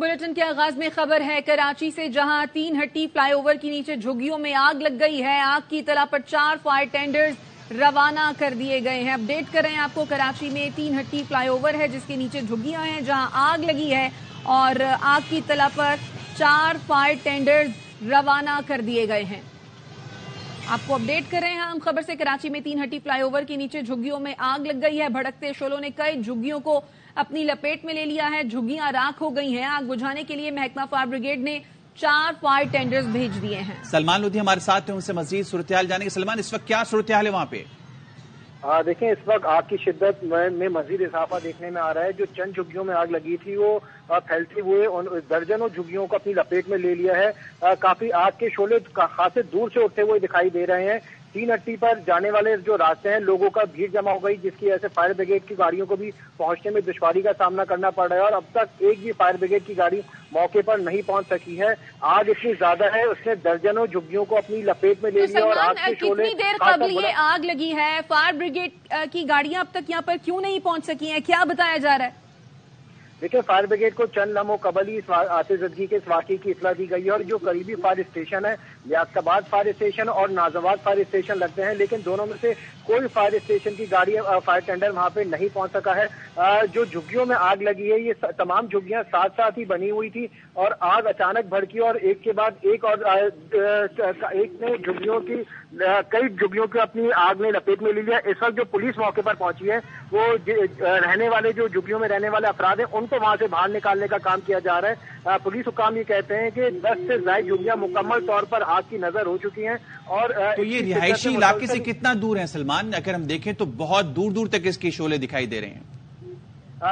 Bulletin के आगाज में खबर है कराची से, जहां 3 हट्टी फ्लाईओवर के नीचे झुग्गियों में आग लग गई है। आग की इत्तला पर 4 फायर टेंडर्स रवाना कर दिए गए हैं। अपडेट कर रहे हैं आपको, कराची में 3 हट्टी फ्लाईओवर है जिसके नीचे झुग्गियां हैं, जहां आग लगी है और आग की इत्तला पर 4 फायर टेंडर्स रवाना कर दिए गए हैं। आपको अपडेट कर रहे हैं हम खबर से, कराची में 3 हट्टी फ्लाईओवर के नीचे झुग्गियों में आग लग गई है। भड़कते शोलों ने कई झुग्गियों को अपनी लपेट में ले लिया है। झुग्गियां राख हो गई हैं। आग बुझाने के लिए महकमा फायर ब्रिगेड ने 4 फायर टेंडर्स भेज दिए हैं। सलमान लोधी हमारे साथ हैं, उनसे मजीद सूरत-ए-हाल जानेंगे। सलमान, इस वक्त क्या सूरत-ए-हाल है वहां पे? देखें, इस वक्त आग की शिद्दत में मजीद इजाफा देखने में आ रहा है। जो चंद झुग्गियों में आग लगी थी वो फैलते हुए दर्जनों झुग्गियों को अपनी लपेट में ले लिया है। काफी आग के शोले खासे दूर से उठते हुए दिखाई दे रहे हैं। 3 हट्टी पर जाने वाले जो रास्ते हैं, लोगों का भीड़ जमा हो गई, जिसकी वजह से फायर ब्रिगेड की गाड़ियों को भी पहुंचने में दुश्वारी का सामना करना पड़ रहा है और अब तक एक भी फायर ब्रिगेड की गाड़ी मौके पर नहीं पहुंच सकी है। आग इतनी ज्यादा है, उसने दर्जनों झुग्गियों को अपनी लपेट में ले लिया और आग के शोले। कितनी देर कबल ये आग लगी है? फायर ब्रिगेड की गाड़ियां अब तक यहाँ पर क्यों नहीं पहुंच सकी हैं? क्या बताया जा रहा है? देखिए, फायर ब्रिगेड को चंद लम्हों कबल ही आतिशबाजी के इस वाकये की इत्तला दी गई है और जो करीबी फायर स्टेशन है, लियाकताबाद फायर स्टेशन और नाजाबाद फायर स्टेशन लगते हैं, लेकिन दोनों में से कोई फायर स्टेशन की गाड़ी फायर टेंडर वहां पे नहीं पहुंच सका है। जो झुग्गियों में आग लगी है, ये तमाम झुग्गियां साथ साथ ही बनी हुई थी और आग अचानक भड़की और एक के बाद एक और एक ने कई झुग्गियों की अपनी आग ने लपेट में ले लिया। इस वक्त जो पुलिस मौके पर पहुंची है, वो रहने वाले जो झुग्गियों में रहने वाले अफराद हैं उनको वहां से बाहर निकालने का काम किया जा रहा है। पुलिस हुकाम ये कहते हैं कि 10 से ज्यादा झुग्गियां मुकम्मल तौर पर आग की नजर हो चुकी हैं। और तो ये रिहायशी इलाके से कितना दूर है सलमान? अगर हम देखें तो बहुत दूर दूर तक इसके शोले दिखाई दे रहे हैं।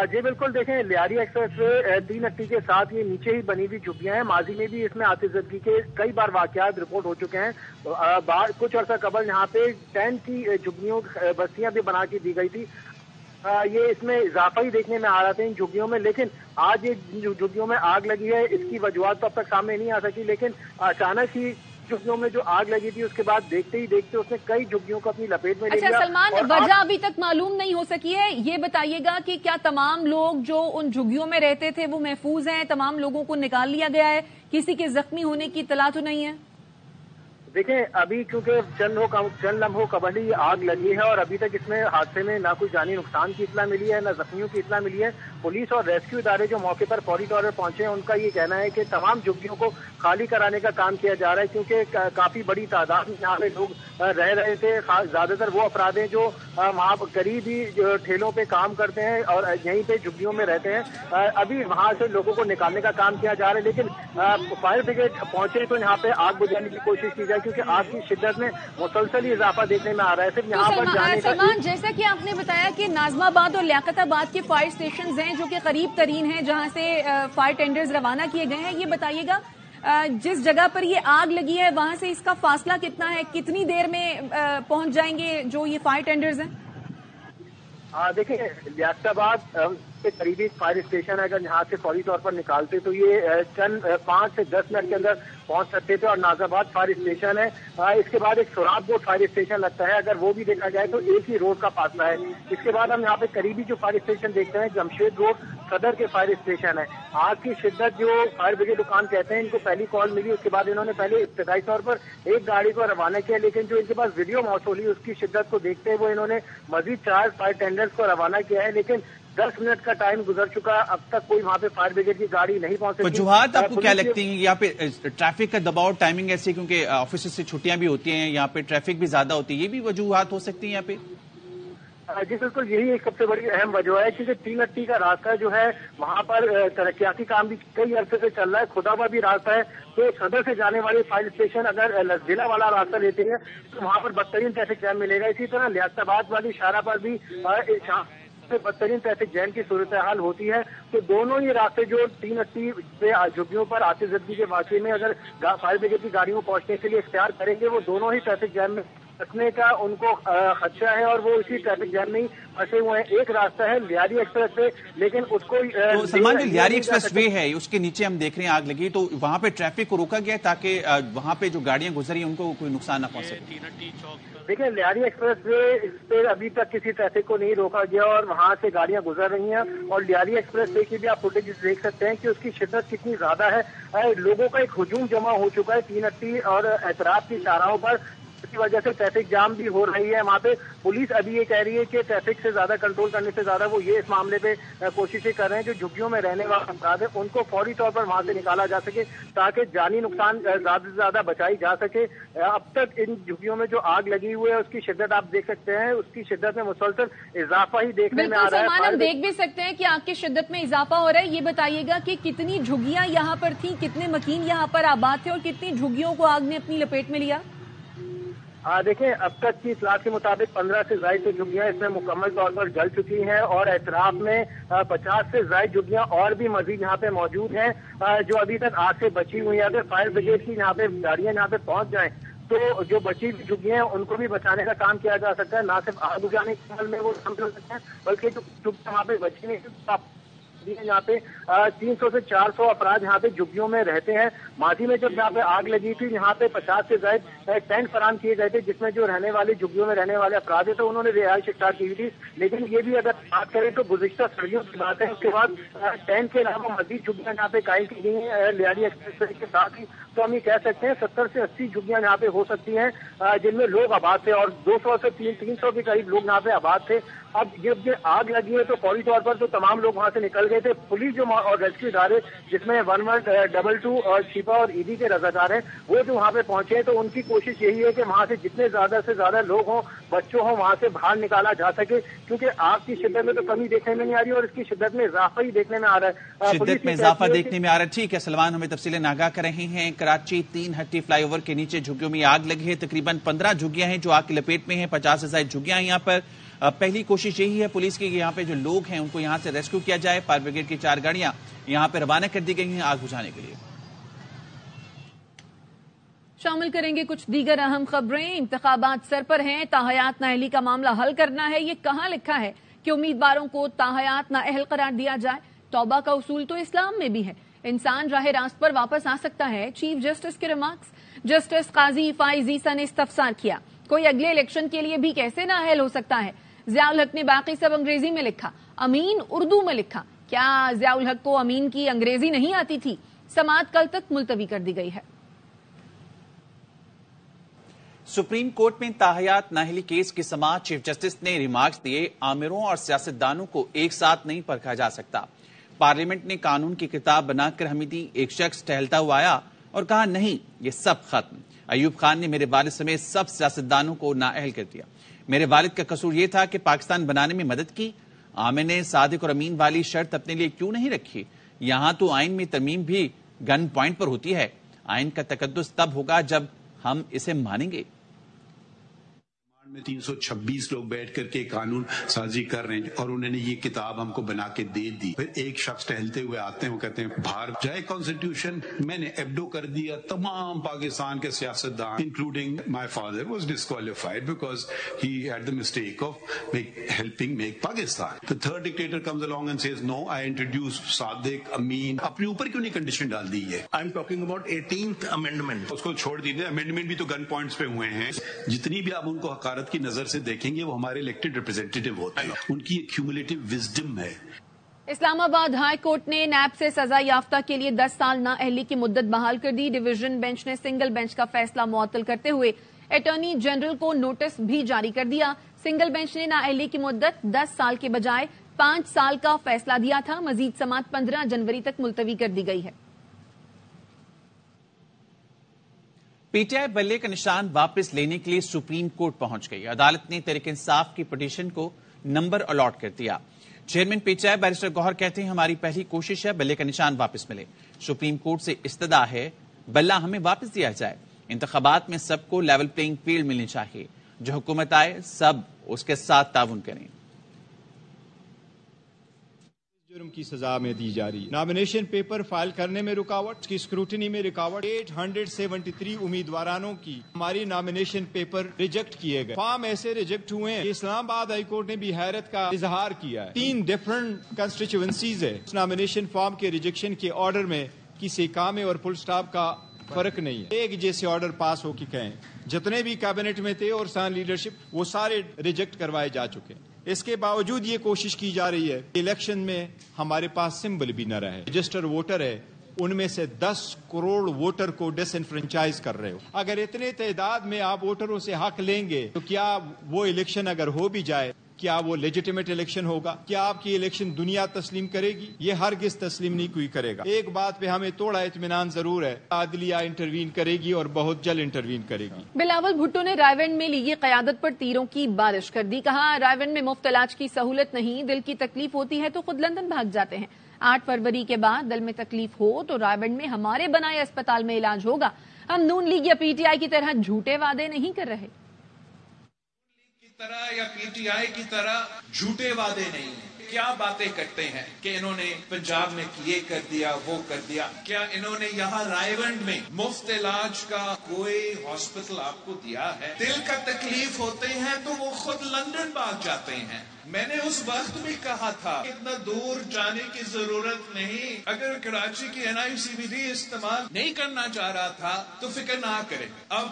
जी बिल्कुल, देखें, लियारी एक्सप्रेस वे 3 हट्टी के साथ ये नीचे ही बनी हुई झुग्गियां हैं। माजी में भी इसमें आतिशबाजी के कई बार वाकयात रिपोर्ट हो चुके हैं। कुछ अर्सा कबल यहाँ पे टेंट की झुग्गियों बस्तियां भी बना के दी गई थी। ये इसमें इजाफा ही देखने में आ रहा था इन झुग्गियों में, लेकिन आज ये झुग्गियों में आग लगी है, इसकी वजूहत तो अब तक सामने नहीं आ सकी। लेकिन अचानक ही झुग्गियों में जो आग लगी थी, उसके बाद देखते ही देखते उसने कई झुग्गियों को अपनी लपेट में ले लिया। सलमान, वजह अभी तक मालूम नहीं हो सकी है। ये बताइएगा कि क्या तमाम लोग जो उन झुग्गियों में रहते थे वो महफूज हैं? तमाम लोगों को निकाल लिया गया है? किसी के जख्मी होने की इत्तला तो नहीं है? देखें, अभी क्योंकि चंद लम्हों कबल ही आग लगी है और अभी तक इसमें हादसे में ना कोई जानी नुकसान की इत्तला मिली है, ना जख्मियों की इत्तला मिली है। पुलिस और रेस्क्यू इदारे जो मौके पर फौरी तौर पर पहुंचे हैं, उनका ये कहना है कि तमाम झुग्गियों को खाली कराने का काम किया जा रहा है, क्योंकि काफी बड़ी तादाद में यहाँ पे लोग रह रहे थे। ज्यादातर वो अफराद हैं जो वहाँ करीब ही ठेलों पे काम करते हैं और यहीं पे झुग्गियों में रहते हैं। अभी वहाँ से लोगों को निकालने का काम किया जा रहा है, लेकिन फायर ब्रिगेड पहुंचे तो यहाँ पे आग बुझाने की कोशिश की जाए, क्योंकि आग की शिद्दत में मुसलसल ही इजाफा देखने में आ रहा है। सिर्फ यहाँ पर जाने का सलमान, जैसा कि आपने बताया कि नाजमाबाद और लियाकताबाद के फायर स्टेशन हैं जो कि करीब तरीन हैं जहां से फायर टेंडर्स रवाना किए गए हैं, ये बताइएगा जिस जगह पर ये आग लगी है वहां से इसका फासला कितना है? कितनी देर में पहुंच जाएंगे जो ये फायर टेंडर्स हैं? देखिए, लियाकताबाद के करीबी फायर स्टेशन है, अगर यहाँ से फौरी तौर पर निकालते तो ये चंद 5 से 10 मिनट के अंदर पहुंच सकते थे। और नाजाबाद फायर स्टेशन है, इसके बाद एक सोराबकोट फायर स्टेशन लगता है, अगर वो भी देखा जाए तो एक ही रोड का फासला है। इसके बाद हम यहाँ पे करीबी जो फायर स्टेशन देखते हैं, जमशेद रोड सदर के फायर स्टेशन है। आग की शिद्दत जो फायर ब्रिगेड दुकान कहते हैं, इनको पहली कॉल मिली, उसके बाद इन्होंने पहले इब्तदाई तौर पर एक गाड़ी को रवाना किया, लेकिन जो इनके पास वीडियो मौसूल हुई उसकी शिद्दत को देखते हुए इन्होंने मजीद 4 फायर टेंडर्स को रवाना किया है, लेकिन 10 मिनट का टाइम गुजर चुका, अब तक कोई वहाँ पे फायर ब्रिगेड की गाड़ी नहीं पहुंच सकी। वजूहात आपको क्या लगती हैं? यहाँ पे ट्रैफिक का दबाव, टाइमिंग ऐसी, क्योंकि ऑफिस से छुट्टियां भी होती हैं, यहाँ पे ट्रैफिक भी ज्यादा होती है, ये भी वजूहात हो सकती है यहाँ पे? जी बिल्कुल, यही एक सबसे बड़ी अहम वजह है, क्योंकि 3 हट्टी का रास्ता जो है वहाँ पर तरक्याती काम भी कई अरसे से चल रहा है। खुदाबादी रास्ता है, तो सदर से जाने वाले फायर स्टेशन अगर जिला वाला रास्ता लेते हैं तो वहाँ पर बदतरीन ट्रैफिक जैम मिलेगा। इसी तरह लियाकताबाद वाली शारा पर भी बदतरीन ट्रैफिक जैम की सूरत हाल होती है। तो दोनों ही रास्ते जो 3 हट्टी पे झुग्गियों पर आतिशबाजी के वाकये में अगर फायर ब्रिगेड की गाड़ियों को पहुंचने के लिए इख्तियार करेंगे, वो दोनों ही ट्रैफिक जैम में फंसने का उनको खदशा है और वो इसी ट्रैफिक जैम में फंसे हुए हैं। एक रास्ता है लियारी एक्सप्रेस वे, लेकिन उसको तो सलमान, जो लियारी एक्सप्रेस वे है उसके नीचे हम देख रहे हैं आग लगी, तो वहां पे ट्रैफिक को रोका गया ताकि वहां पे जो गाड़ियां गुजरी उनको कोई नुकसान न पहुंचे। देखिए, लियारी एक्सप्रेस वे इस पे अभी तक किसी ट्रैफिक को नहीं रोका गया और वहां से गाड़ियां गुजर रही हैं। और लियारी एक्सप्रेस वे की भी आप फुटेज देख सकते हैं कि उसकी शिद्दत कितनी ज्यादा है। लोगों का एक हुजूम जमा हो चुका है 3 अट्टी और एतराफ की शाहराहों पर, की वजह से ट्रैफिक जाम भी हो रही है। वहाँ पे पुलिस अभी ये कह रही है कि ट्रैफिक से ज्यादा कंट्रोल करने से ज्यादा वो ये इस मामले पे कोशिशें कर रहे हैं जो झुग्गियों में रहने वाले अफराद है उनको फौरी तौर पर वहां से निकाला जा सके ताकि जानी नुकसान ज्यादा से ज्यादा बचाई जा सके। अब तक इन झुग्गियों में जो आग लगी हुई है उसकी शिद्दत आप देख सकते हैं, उसकी शिद्दत में मुसलसल इजाफा ही देखने में आ रहा है। हम देख भी सकते हैं कि आग की शिद्दत में इजाफा हो रहा है। ये बताइएगा कि कितनी झुग्गियां यहाँ पर थी, कितने मकीन यहाँ पर आबाद थे और कितनी झुग्गियों को आग ने अपनी लपेट में लिया? देखें, अब तक की इतला के मुताबिक 15 से ज्यादा तो झुग्गियां इसमें मुकम्मल तौर पर जल चुकी हैं और एतराफ में 50 से ज्यादा झुग्गियां और भी मजीद यहाँ पे मौजूद हैं जो अभी तक आग से बची हुई हैं। अगर फायर ब्रिगेड की यहाँ पे गाड़ियां यहाँ पे पहुंच जाएं तो जो बची हुई झुग्गियां हैं उनको भी बचाने का काम किया जा सकता है। ना सिर्फ आग बुझाने के अमल में वो काम कर सकते हैं बल्कि जो झुग्गियां वहाँ पे बची नहीं यहाँ पे 300 से 400 अफराद यहाँ पे झुग्गियों में रहते हैं। माजी में जब यहाँ पे आग लगी थी यहाँ पे 50 से ज्यादा टेंट फराम किए गए थे जिसमें जो रहने वाले झुग्गियों में रहने वाले अफराद है तो उन्होंने रिहाइश स्टार्ट की थी। लेकिन ये भी अगर बात करें तो गुज़िश्ता सर्दियों की बात है, उसके बाद टेंट के अलावा मजीद झुग्गियां यहाँ पे कायम की गई हैं लियारी एक्सप्रेस के साथ ही। तो हम ये कह सकते हैं 70 से 80 झुग्गियां यहाँ पे हो सकती हैं जिनमें लोग आबाद थे और 200 से 300 के करीब लोग यहाँ पे आबाद थे। अब जब ये आग लगी है तो फौरी तौर पर तो तमाम लोग वहां से निकल गए थे। पुलिस जो और रेस्क्यू इदारे जिसमें 112 और शिपा और ईडी के रजाकार हैं वो जो वहां पे पहुंचे हैं तो उनकी कोशिश यही है कि वहां से जितने ज्यादा से ज्यादा लोग हों, बच्चों हों, वहां से बाहर निकाला जा सके क्योंकि आग की शिद्दत में तो कमी देखने में नहीं आ रही और इसकी शिद्दत में इजाफा ही देखने में आ रहा है। शिद्दत में इजाफा देखने में आ रहा है। ठीक है सलमान, हमें तफसीलें आगाह कर रहे हैं। कराची 3 हट्टी फ्लाईओवर के नीचे झुग्गियों में आग लगी है। तकरीबन 15 झुग्गियां हैं जो आग की लपेट में हैं। 50 से ज्यादा झुग्गियां हैं यहाँ पर। पहली कोशिश यही है पुलिस की कि यहाँ पे जो लोग हैं उनको यहाँ से रेस्क्यू किया जाए। फायर ब्रिगेड की 4 गाड़ियां यहाँ पे रवाना कर दी गई हैं आग बुझाने के लिए। शामिल करेंगे कुछ दीगर अहम खबरें। इंतखाबात सर पर हैं, ताहयात नाअहली का मामला हल करना है। ये कहां लिखा है कि उम्मीदवारों को ताहयात नाअहल करार दिया जाए? तौबा का उसूल तो इस्लाम में भी है। इंसान राह रास्त पर वापस आ सकता है। चीफ जस्टिस के रिमार्क्स। जस्टिस काजी फाइज ईसा ने इस्तफसार किया, कोई अगले इलेक्शन के लिए भी कैसे नाअहल हो सकता है? ज़ियाउल हक ने बाकी सब अंग्रेजी में लिखा, अमीन उर्दू में लिखा। क्या ज़ियाउल हक को अमीन की अंग्रेजी नहीं आती थी? समाअत कल तक मुलतवी कर दी गई है। सुप्रीम कोर्ट में ताहयात नाअहली केस की समाअत चीफ जस्टिस ने रिमार्क्स दिए, आमिरों और सियासतदानों को एक साथ नहीं परखा जा सकता। पार्लियामेंट ने कानून की किताब बनाकर हमें दी। एक शख्स टहलता हुआ आया और कहा, नहीं ये सब खत्म। अयूब खान ने मेरे वालिद समेत सब सियासतदानों को नाअहल कर दिया। मेरे वालिद का कसूर यह था कि पाकिस्तान बनाने में मदद की। आमिर ने सादिक और अमीन वाली शर्त अपने लिए क्यों नहीं रखी? यहां तो आइन में तरमीम भी गन पॉइंट पर होती है। आइन का तकद्दुस तब होगा जब हम इसे मानेंगे। में 326 लोग बैठ करके कानून साजी कर रहे हैं और उन्होंने ये किताब हमको बना के दे दी। फिर एक शख्स टहलते हुए आते हैं, वो कहते हैं बाहर जाए कॉन्स्टिट्यूशन। मैंने एब्डो कर दिया। तमाम पाकिस्तान के सियासतदान including my father was disqualified because he had the mistake of helping make Pakistan. The third dictator comes along and says no, I introduce सादिक, अमीन। अपने ऊपर क्यों नहीं कंडीशन डाल दी है? I am talking about 18th amendment. उसको छोड़ दीजिए, अमेंडमेंट भी तो गन पॉइंट्स पे हुए हैं। जितनी भी आप उनको हकारत की नजर से देखेंगे वो हमारे इलेक्टेड रिप्रेजेंटेटिव होते हैं, उनकी एक क्यूमुलेटिव विजडम है। इस्लामाबाद हाई कोर्ट ने नैब से सजा याफ्ता के लिए 10 साल नाअहली की मुद्दत बहाल कर दी। डिवीजन बेंच ने सिंगल बेंच का फैसला मुअत्तल करते हुए अटॉर्नी जनरल को नोटिस भी जारी कर दिया। सिंगल बेंच ने नाअहली की मुद्दत 10 साल के बजाय 5 साल का फैसला दिया था। मजीद समाअत 15 जनवरी तक मुलतवी कर दी गई है। पीटीआई बल्ले का निशान वापस लेने के लिए सुप्रीम कोर्ट पहुंच गई। अदालत ने तहरीक इंसाफ की पिटीशन को नंबर अलॉट कर दिया। चेयरमैन पीटीआई बैरिस्टर गौहर कहते हैं, हमारी पहली कोशिश है बल्ले का निशान वापस मिले। सुप्रीम कोर्ट से इस्तदा है बल्ला हमें वापस दिया जाए। इंतखाबात में सबको लेवल प्लेइंग फील्ड मिलनी चाहिए। जो हुकूमत आए सब उसके साथ ताउन करें। جرم کی سزا میں دی جا رہی ہے. نامینیشن پیپر فائل کرنے میں رکاوٹ, اس کی اسکروٹنی میں رکاوٹ. 873 امیدوارانوں کی ہماری نامینیشن پیپر ریجیکٹ کیے گئے. فارم ایسے ریجیکٹ ہوئے ہیں. اسلام آباد ہائی کورٹ نے بھی حیرت کا اظہار کیا ہے. 3 ڈفرنٹ کنسٹیچوئنسیز ہے. اس نامینیشن فارم کے ریجیکشن کے آرڈر میں کسی کام اور فل سٹاپ کا فرق نہیں ہے. ایک جیسے آرڈر پاس ہو کے کہیں جتنے بھی کابینٹ میں تھے اور سان لیڈرشپ وہ سارے ریجیکٹ کروائے جا چکے ہیں. اس کے باوجود یہ کوشش کی جا رہی ہے الیکشن میں ہمارے پاس سمبل بھی نہ رہے. رجسٹر ووٹر ہے, ان میں سے 10 کروڑ ووٹر کو ڈس انفرنچائز کر رہے ہو. اگر اتنے تعداد میں آپ ووٹروں سے حق لیں گے تو کیا وہ الیکشن اگر ہو بھی جائے کیا وہ لیجیٹیمیٹ الیکشن ہوگا؟ کیا آپ کی الیکشن دنیا تسلیم کرے گی؟ یہ ہرگز تسلیم نہیں کوئی کرے گا. ایک بات پہ ہمیں تھوڑا اطمینان ضرور ہے, عدلیہ انٹروین کرے گی اور بہت جلد انٹروین کرے گی. بلاول بھٹو نے رائے ونڈ میں لیگی قیادت پر تیروں کی بارش کر دی. کہا رائے ونڈ میں مفت علاج کی سہولت نہیں, دل کی تکلیف ہوتی ہے تو خود لندن بھاگ جاتے ہیں. 8 فروری کے بعد دل میں تکلیف ہو تو رائے ونڈ میں ہمارے بنائے اسپتال میں علاج ہوگا. ہم نون لیگ یا پی ٹی آئی کی طرح جھوٹے وعدے نہیں کر رہے. طرح یا پی ٹی آئی کی طرح جھوٹے وعدے نہیں ہیں. کیا باتیں کرتے ہیں کہ انہوں نے پنجاب میں یہ کر دیا وہ کر دیا. کیا انہوں نے یہاں رائے ونڈ میں مفت علاج کا کوئی ہاسپٹل آپ کو دیا ہے؟ دل کا تکلیف ہوتے ہیں تو وہ خود لندن بھاگ جاتے ہیں. میں نے اس وقت بھی کہا تھا اتنا دور جانے کی ضرورت نہیں. اگر کراچی کی NICVD استعمال نہیں کرنا چاہ رہا تھا تو فکر نہ کرے. اب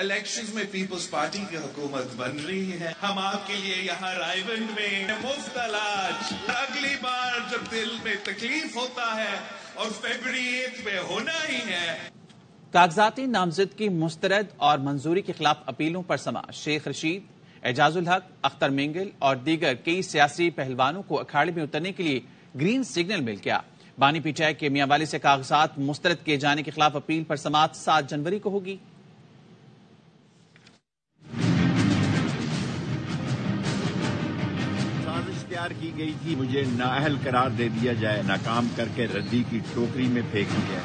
الیکشنز میں پیپلز پارٹی کی حکومت بن رہی ہے. ہم آپ کے لیے یہاں رائے ونڈ میں مفت علاج. اگلی بار جب دل میں تکلیف ہوتا ہے اور فیبری 8 میں ہونا ہی ہے. کاغذاتی نامزدگی مسترد اور منظوری کے خلاف اپیلوں پر سماعت. شیخ رشید, اعجاز الحق, اختر مینگل اور دیگر کئی سیاسی پہلوانوں کو اکھاڑے میں اترنے کے لیے گرین سگنل مل گیا. بانی پی ٹی آئی کے میاں والی سے کاغذات مسترد کیے جانے کے خلاف اپیل پر سماعت 7 جنوری کو ہوگی. تیار کی گئی تھی, مجھے نااہل قرار دے دیا جائے, ناکام کر کے ردی کی ٹوکری میں پھینک دیا.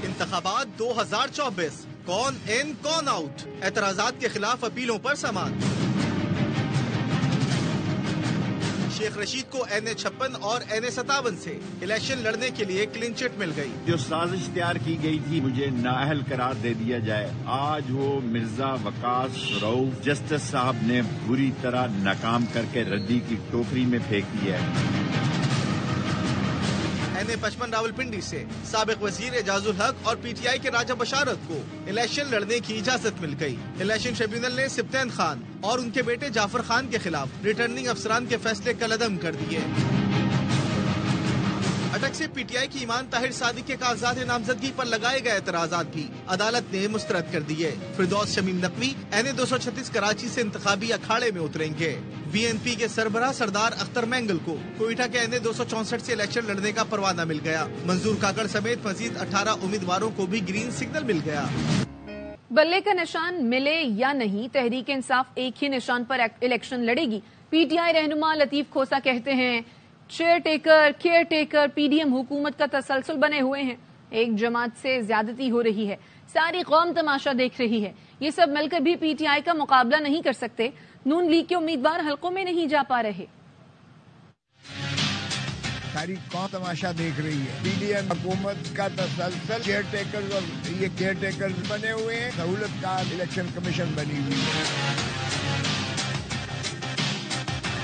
انتخابات 2024 کون ان کون آؤٹ, اعتراضات کے خلاف اپیلوں پر سماعت. شیخ رشید کو NA56 اور NA57 سے الیکشن لڑنے کے لیے کلین چٹ مل گئی. جو سازش تیار کی گئی تھی مجھے نااہل قرار دے دیا جائے, آج وہ مرزا وقاص رؤف جسٹس صاحب نے بری طرح ناکام کر کے ردی کی ٹوکری میں پھینک دیا ہے. NA55 راولپنڈی سے سابق وزیر اعجاز الحق اور پی ٹی آئی کے راجہ بشارت کو الیکشن لڑنے کی اجازت مل گئی. الیکشن ٹریبیونل نے سبطین خان اور ان کے بیٹے جعفر خان کے خلاف ریٹرننگ افسران کے فیصلے کالعدم کر دیے. اٹک سے پی ٹی آئی کی ایمان طاہر صادق کے کاغذات نامزدگی پر لگائے گئے اعتراضات بھی عدالت نے مسترد کر دیے. فردوس شمیم نقوی NA236 کراچی سے انتخابی اکھاڑے میں اتریں گے. VNP کے سربراہ سردار اختر مینگل کو کوئٹہ کے NA264 سے الیکشن لڑنے کا پروانہ مل گیا. منظور کاکڑ سمیت مزید 18 امیدواروں کو بھی گرین سگنل مل گیا. بلے کا نشان ملے یا نہیں, تحریک انصاف ایک ہی نشان پر الیکشن لڑے گی. پی ٹی آئی رہنما لطیف کھوسا کہتے ہیں chair taker care taker PDM حکومت کا تسلسل بنے ہوئے ہیں. ایک جماعت سے زیادتی ہو رہی ہے, ساری قوم تماشا دیکھ رہی ہے. یہ سب مل کر بھی پی ٹی آئی کا مقابلہ نہیں کر سکتے. نون لیگ کے امیدوار حلقوں میں نہیں جا پا رہے. ساری قوم تماشا دیکھ رہی ہے. PDM حکومت کا تسلسل, کیئر ٹیکر اور یہ کیئر ٹیکر بنے ہوئے ہیں, سہولت کار الیکشن کمیشن بنی ہوئی ہے.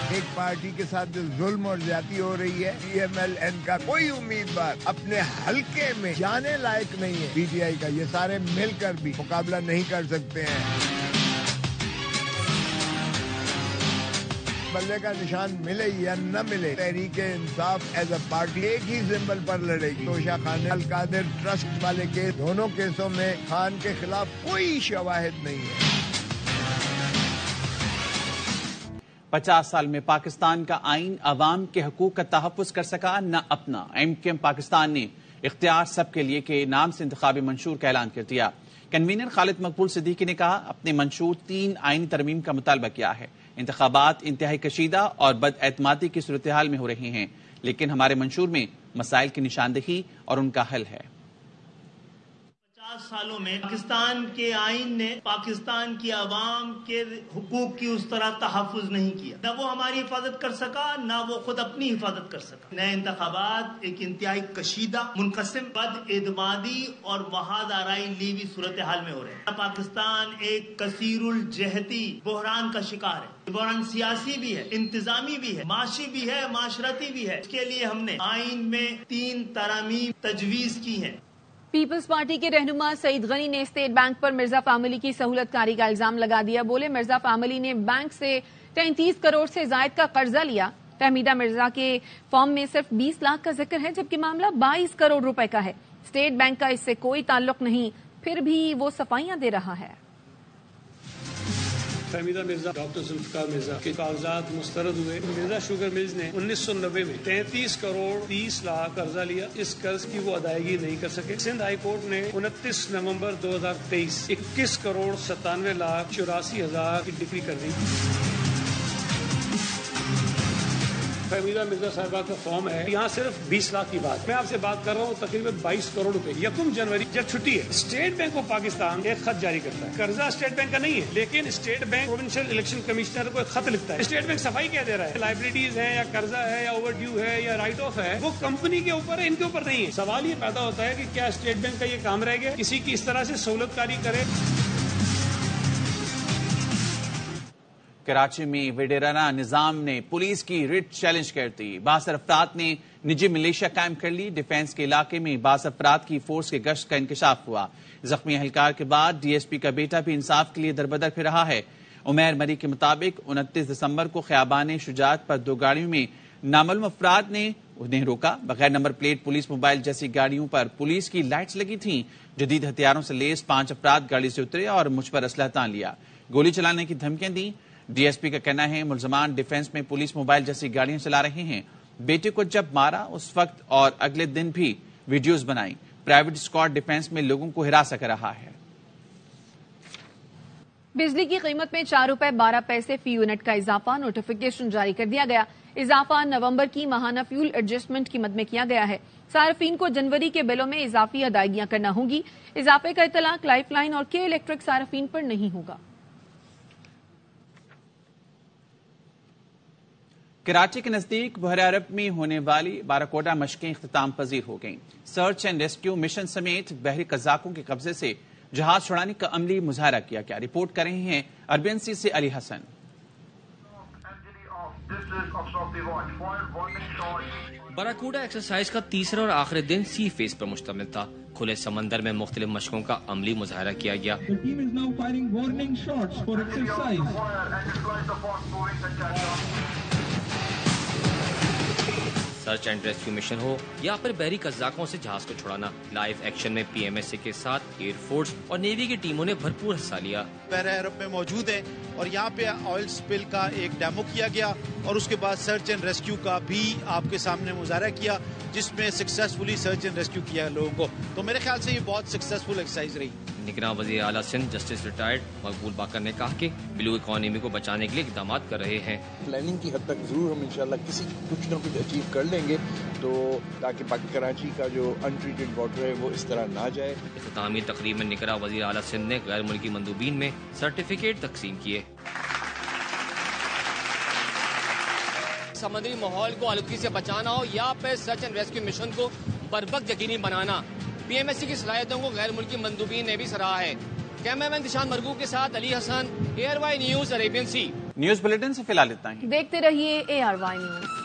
ایک پارٹی کے ساتھ جو ظلم اور زیادتی ہو رہی ہے, PMLN کا کوئی امیدوار اپنے حلقے میں جانے لائق نہیں ہے. PTI کا یہ سارے مل کر بھی مقابلہ نہیں کر سکتے ہیں. بلے کا نشان ملے یا نہ ملے, Tehreek Insaf as a party ایک ہی سمبل پر لڑے گی. توشہ خان القادر ٹرسٹ والے کیس, دونوں کیسوں میں خان کے خلاف کوئی شواہد نہیں ہے. 50 سال میں پاکستان کا آئین عوام کے حقوق کا تحفظ کر سکا نہ اپنا. MKM پاکستان نے اختیار سب کے لیے کے نام سے انتخابی منشور کا اعلان کر دیا. کنوینر خالد مقبول صدیقی نے کہا اپنے منشور 3 آئینی ترمیم کا مطالبہ کیا ہے. انتخابات انتہائی کشیدہ اور بد اعتمادی کی صورتحال میں ہو رہے ہیں, لیکن ہمارے منشور میں مسائل کی نشاندہی اور ان کا حل ہے. 50 سالوں میں پاکستان کے آئین نے پاکستان کی عوام کے حقوق کی اس طرح تحفظ نہیں کیا. نہ وہ ہماری حفاظت کر سکا، نہ وہ خود اپنی حفاظت کر سکا. نئے انتخابات ایک انتہائی کشیدہ، منقسم، بد اعتمادی اور وحاد آرائی لیوی صورتحال میں ہو رہے ہیں. پاکستان ایک کثیر الجہتی بحران کا شکار ہے. بحران سیاسی بھی ہے، انتظامی بھی ہے، معاشی بھی ہے، معاشرتی بھی ہے. اس کے لیے ہم نے آئین میں 3 ترامیم تجویز کی ہیں. پیپلز پارٹی کے رہنما سعید غنی نے اسٹیٹ بینک پر مرزا فیملی کی سہولت کاری کا الزام لگا دیا. بولے مرزا فیملی نے بینک سے 33 کروڑ سے زائد کا قرضہ لیا. فہمیدہ مرزا کے فارم میں صرف 20 لاکھ کا ذکر ہے، جبکہ معاملہ 22 کروڑ روپے کا ہے. اسٹیٹ بینک کا اس سے کوئی تعلق نہیں، پھر بھی وہ صفائیاں دے رہا ہے. فہمیدہ مرزا ڈاکٹر ذوالفقار مرزا کے کاغذات مسترد ہوئے. مرزا شوگر ملز نے 1990 میں 33 کروڑ 30 لاکھ قرضہ لیا. اس قرض کی وہ ادائیگی نہیں کر سکے. سندھ ہائی کورٹ نے 29 نومبر 2023 21 کروڑ 97 لاکھ 84 ہزار کی ڈگری کر دی. فہمیدہ مرزا صاحبہ کا فارم ہے، یہاں صرف 20 لاکھ کی بات. میں آپ سے بات کر رہا ہوں تقریباً 22 کروڑ روپے. 1 جنوری جب چھٹی ہے، اسٹیٹ بینک آف پاکستان ایک خط جاری کرتا ہے. قرضہ اسٹیٹ بینک کا نہیں ہے، لیکن state bank provincial election commissioner کو ایک خط لکھتا ہے. اسٹیٹ بینک صفائی کہہ دے رہا ہے لائبلٹیز ہے یا قرضہ ہے یا اوور ڈیو ہے یا رائٹ آف ہے، وہ کمپنی کے اوپر ہے، ان کے اوپر نہیں ہے. سوال یہ پیدا ہوتا ہے کہ کیا اسٹیٹ بینک کا یہ کام رہ گیا کسی کی اس طرح سے سہولت کاری کرے؟ کراچی میں ویڈیرانہ نظام نے پولیس کی ریٹ چیلنج کر دی. 62 افراد نے نجی ملیشیا قائم کر لی. ڈیفنس کے علاقے میں 22 افراد کی فورس کے گشت کا انکشاف ہوا. زخمی اہلکار کے بعد ڈی ایس پی کا بیٹا بھی انصاف کے لیے دربدر پھر رہا ہے. عمیر مری کے مطابق 29 دسمبر کو خیابان شجاعت پر 2 گاڑیوں میں نامعلوم افراد نے انہیں روکا. بغیر نمبر پلیٹ پولیس موبائل جیسی گاڑیوں پر پولیس کی لائٹس لگی تھیں. جدید ہتھیاروں سے لیس 5 افراد گاڑی سے اترے اور مجھ پر اسلحہ تان لیا. گولی چلانے کی دھمکیاں دیں. ڈی ایس پی کا کہنا ہے ملزمان ڈیفنس میں پولیس موبائل جیسی گاڑیاں چلا رہے ہیں. بیٹے کو جب مارا اس وقت اور اگلے دن بھی ویڈیوز بنائی. پرائیویٹ اسکواڈ ڈیفنس میں لوگوں کو ہراساں کر رہا ہے. بجلی کی قیمت میں 4 روپے 12 پیسے فی یونٹ کا اضافہ نوٹیفیکیشن جاری کر دیا گیا. اضافہ نومبر کی ماہانہ فیول ایڈجسٹمنٹ کی مد میں کیا گیا ہے. صارفین کو جنوری کے بلوں میں اضافی ادائیگیاں کرنا ہوں گی. اضافے کا اطلاق لائف لائن اور کے الیکٹرک صارفین پر نہیں ہوگا. کراچی کے نزدیک بحر عرب میں ہونے والی باراکوڈا مشقیں اختتام پذیر ہو گئیں. سرچ اینڈ ریسکیو مشن سمیت بحری قزاقوں کے قبضے سے جہاز چھڑانے کا عملی مظاہرہ کیا گیا. رپورٹ کر رہے ہیں اربنسی سے علی حسن. باراکوڈا ایکسرسائز کا تیسرا اور آخری دن سی فیس پر مشتمل تھا. کھلے سمندر میں مختلف مشقوں کا عملی مظاہرہ کیا گیا. سرچ اینڈ ریسکیو مشن ہو یا پھر بحری قزاقوں سے جہاز کو چھڑانا، لائیو ایکشن میں پی ایم ایس اے کے ساتھ ایئر فورس اور نیوی کی ٹیموں نے بھرپور حصہ لیا. بحر عرب میں موجود ہیں اور یہاں پہ آئل سپل کا ایک ڈیمو کیا گیا اور اس کے بعد سرچ اینڈ ریسکیو کا بھی آپ کے سامنے مظاہرہ کیا، جس میں سکسیسفلی سرچ اینڈ ریسکیو کیا لوگوں کو. تو میرے خیال سے یہ بہت سکسیسفل ایکسرسائز رہی. نگراں وزیر اعلیٰ سندھ جسٹس ریٹائرڈ مقبول باقر نے کہا کہ بلو اکانومی کو بچانے کے لیے اقدامات کر رہے ہیں. پلاننگ کی حد تک ضرور ہم انشاءاللہ کچھ نہ کچھ اچیو کر لیں گے تو تاکہ باقی کراچی کا جو ان ٹریٹڈ واٹر ہے وہ اس طرح نہ جائے. اختتامی تقریب میں نگراں وزیر اعلیٰ سندھ نے غیر ملکی مندوبین میں سرٹیفکیٹ تقسیم کیے. سمندری ماحول کو آلودگی سے بچانا ہو یا پھر سرچ اینڈ ریسکیو مشن کو بروقت یقینی بنانا، پی ایم ایس سی کی صلاحیتوں کو غیر ملکی مندوبین نے بھی سراہا ہے. کیمرہ مین دشان مرغوب کے ساتھ علی حسن، ARY نیوز، عربین سی. نیوز بلیٹن سے فی الحال اتنا ہی. دیکھتے رہیے ARY نیوز.